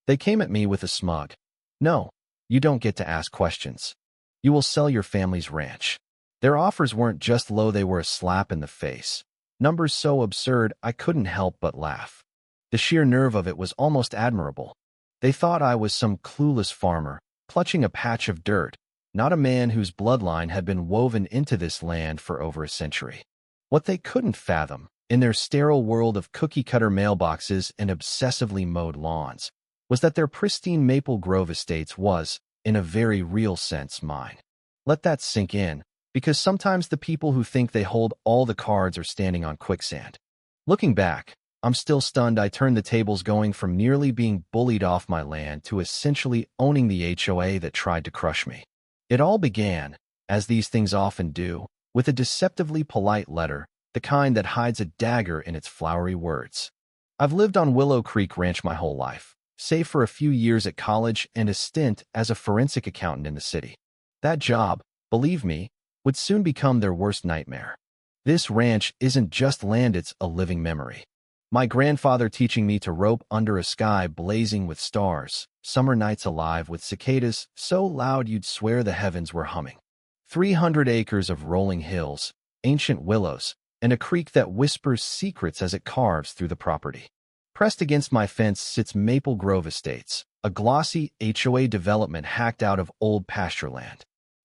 They came at me with a smug, "No, you don't get to ask questions. You will sell your family's ranch." Their offers weren't just low, they were a slap in the face. Numbers so absurd I couldn't help but laugh. The sheer nerve of it was almost admirable. They thought I was some clueless farmer, clutching a patch of dirt, not a man whose bloodline had been woven into this land for over a century. What they couldn't fathom, in their sterile world of cookie-cutter mailboxes and obsessively mowed lawns, was that their pristine Maple Grove estates was, in a very real sense, mine. Let that sink in, because sometimes the people who think they hold all the cards are standing on quicksand. Looking back, I'm still stunned I turned the tables, going from nearly being bullied off my land to essentially owning the HOA that tried to crush me. It all began, as these things often do, with a deceptively polite letter, the kind that hides a dagger in its flowery words. I've lived on Willow Creek Ranch my whole life, save for a few years at college and a stint as a forensic accountant in the city. That job, believe me, would soon become their worst nightmare. This ranch isn't just land, it's a living memory. My grandfather teaching me to rope under a sky blazing with stars, summer nights alive with cicadas so loud you'd swear the heavens were humming. 300 acres of rolling hills, ancient willows, and a creek that whispers secrets as it carves through the property. Pressed against my fence sits Maple Grove Estates, a glossy HOA development hacked out of old pasture land.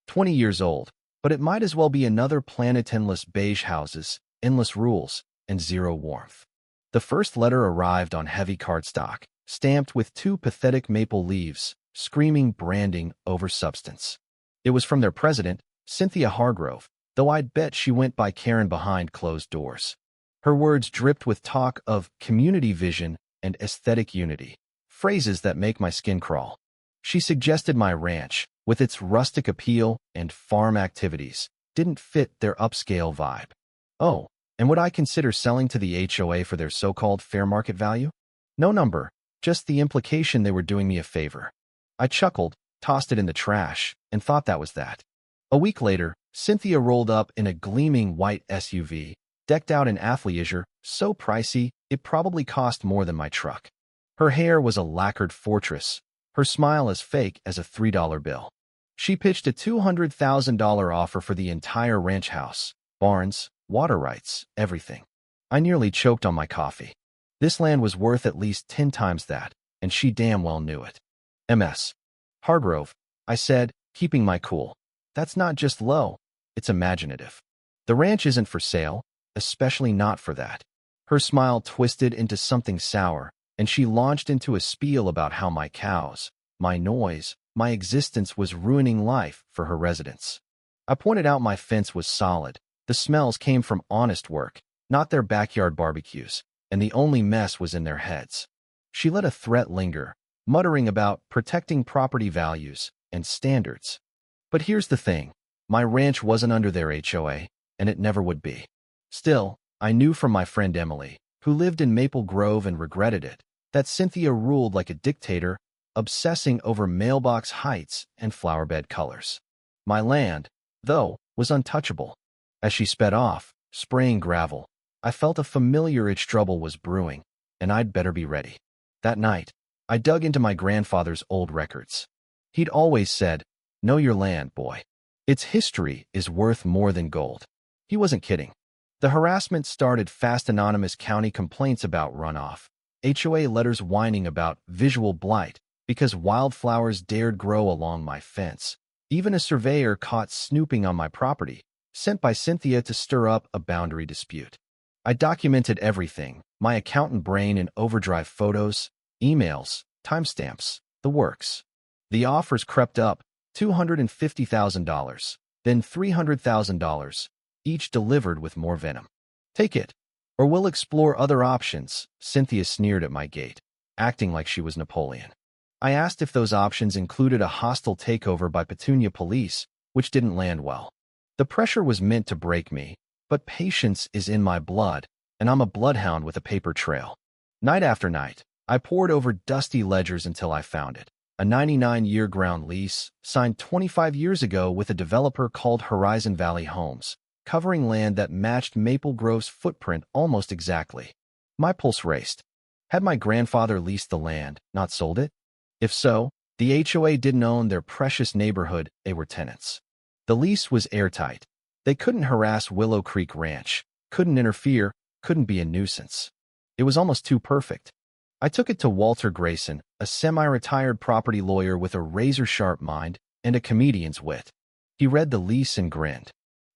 20 years old, but it might as well be another planet. Endless beige houses, endless rules, and zero warmth. The first letter arrived on heavy cardstock, stamped with 2 pathetic maple leaves, screaming branding over substance. It was from their president, Cynthia Hargrove, though I'd bet she went by Karen behind closed doors. Her words dripped with talk of community vision and aesthetic unity, phrases that make my skin crawl. She suggested my ranch, with its rustic appeal and farm activities, didn't fit their upscale vibe. Oh, and would I consider selling to the HOA for their so-called fair market value? No number, just the implication they were doing me a favor. I chuckled, tossed it in the trash, and thought that was that. A week later, Cynthia rolled up in a gleaming white SUV, decked out in athleisure, so pricey it probably cost more than my truck. Her hair was a lacquered fortress, her smile as fake as a $3 bill. She pitched a $200,000 offer for the entire ranch house, barns, water rights, everything. I nearly choked on my coffee. This land was worth at least 10 times that, and she damn well knew it. MS. Hargrove, I said, keeping my cool. That's not just low, it's imaginative. The ranch isn't for sale, especially not for that. Her smile twisted into something sour, and she launched into a spiel about how my cows, my noise, my existence was ruining life for her residents. I pointed out my fence was solid. The smells came from honest work, not their backyard barbecues, and the only mess was in their heads. She let a threat linger, muttering about protecting property values and standards. But here's the thing, my ranch wasn't under their HOA, and it never would be. Still, I knew from my friend Emily, who lived in Maple Grove and regretted it, that Cynthia ruled like a dictator, obsessing over mailbox heights and flowerbed colors. My land, though, was untouchable. As she sped off, spraying gravel, I felt a familiar itch. Trouble was brewing, and I'd better be ready. That night, I dug into my grandfather's old records. He'd always said, "Know your land, boy. Its history is worth more than gold." He wasn't kidding. The harassment started fast. Anonymous county complaints about runoff, HOA letters whining about visual blight because wildflowers dared grow along my fence, even a surveyor caught snooping on my property, sent by Cynthia to stir up a boundary dispute. I documented everything, my accountant brain in overdrive, photos, emails, timestamps, the works. The offers crept up, $250,000, then $300,000, each delivered with more venom. "Take it, or we'll explore other options," Cynthia sneered at my gate, acting like she was Napoleon. I asked if those options included a hostile takeover by Petunia police, which didn't land well. The pressure was meant to break me, but patience is in my blood, and I'm a bloodhound with a paper trail. Night after night, I pored over dusty ledgers until I found it. A 99-year ground lease, signed 25 years ago with a developer called Horizon Valley Homes, covering land that matched Maple Grove's footprint almost exactly. My pulse raced. Had my grandfather leased the land, not sold it? If so, the HOA didn't own their precious neighborhood, they were tenants. The lease was airtight. They couldn't harass Willow Creek Ranch, couldn't interfere, couldn't be a nuisance. It was almost too perfect. I took it to Walter Grayson, a semi-retired property lawyer with a razor-sharp mind and a comedian's wit. He read the lease and grinned.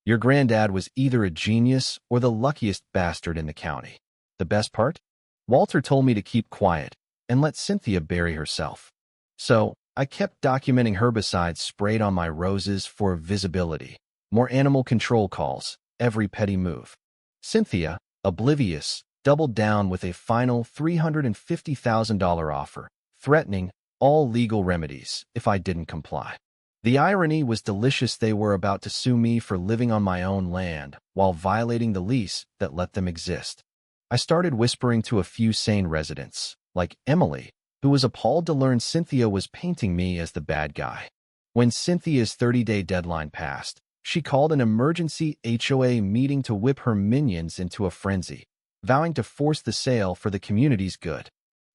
Your granddad was either a genius or the luckiest bastard in the county. The best part? Walter told me to keep quiet and let Cynthia bury herself. So, I kept documenting herbicides sprayed on my roses for visibility, more animal control calls, every petty move. Cynthia, oblivious, doubled down with a final $350,000 offer, threatening all legal remedies if I didn't comply. The irony was delicious. They were about to sue me for living on my own land while violating the lease that let them exist. I started whispering to a few sane residents, like Emily, who was appalled to learn Cynthia was painting me as the bad guy. When Cynthia's 30-day deadline passed, she called an emergency HOA meeting to whip her minions into a frenzy, vowing to force the sale for the community's good.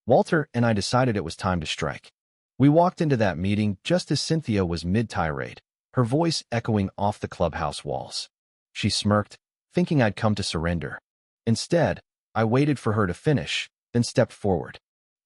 Walter and I decided it was time to strike. We walked into that meeting just as Cynthia was mid-tirade, her voice echoing off the clubhouse walls. She smirked, thinking I'd come to surrender. Instead, I waited for her to finish, then stepped forward.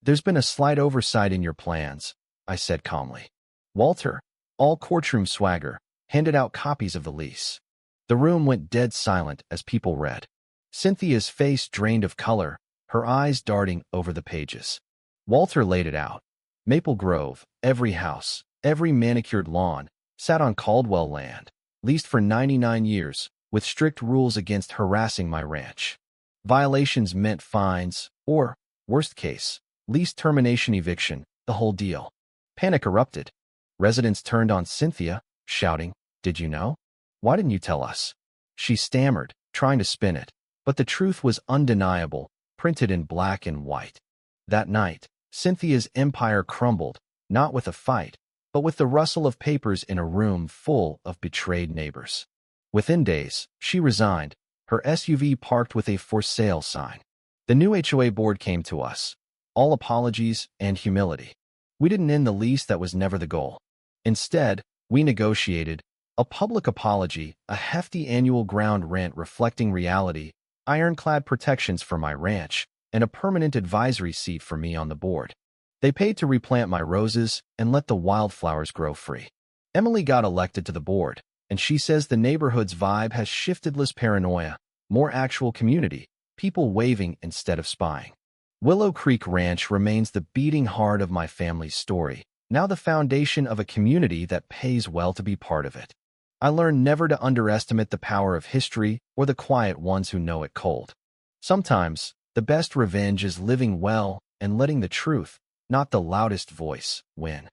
There's been a slight oversight in your plans, I said calmly. Walter, all courtroom swagger, handed out copies of the lease. The room went dead silent as people read. Cynthia's face drained of color, her eyes darting over the pages. Walter laid it out. Maple Grove, every house, every manicured lawn, sat on Caldwell land, leased for 99 years, with strict rules against harassing my ranch. Violations meant fines, or, worst case, lease termination, eviction, the whole deal. Panic erupted. Residents turned on Cynthia, shouting, "Did you know? Why didn't you tell us?" She stammered, trying to spin it, but the truth was undeniable, printed in black and white. That night, Cynthia's empire crumbled, not with a fight, but with the rustle of papers in a room full of betrayed neighbors. Within days, she resigned, her SUV parked with a for sale sign. The new HOA board came to us, all apologies and humility. We didn't end the lease, that was never the goal. Instead, we negotiated a public apology, a hefty annual ground rent reflecting reality, ironclad protections for my ranch, and a permanent advisory seat for me on the board. They paid to replant my roses and let the wildflowers grow free. Emily got elected to the board, and she says the neighborhood's vibe has shifted, less paranoia, more actual community, people waving instead of spying. Willow Creek Ranch remains the beating heart of my family's story, now the foundation of a community that pays well to be part of it. I learned never to underestimate the power of history or the quiet ones who know it cold. Sometimes, the best revenge is living well and letting the truth, not the loudest voice, win.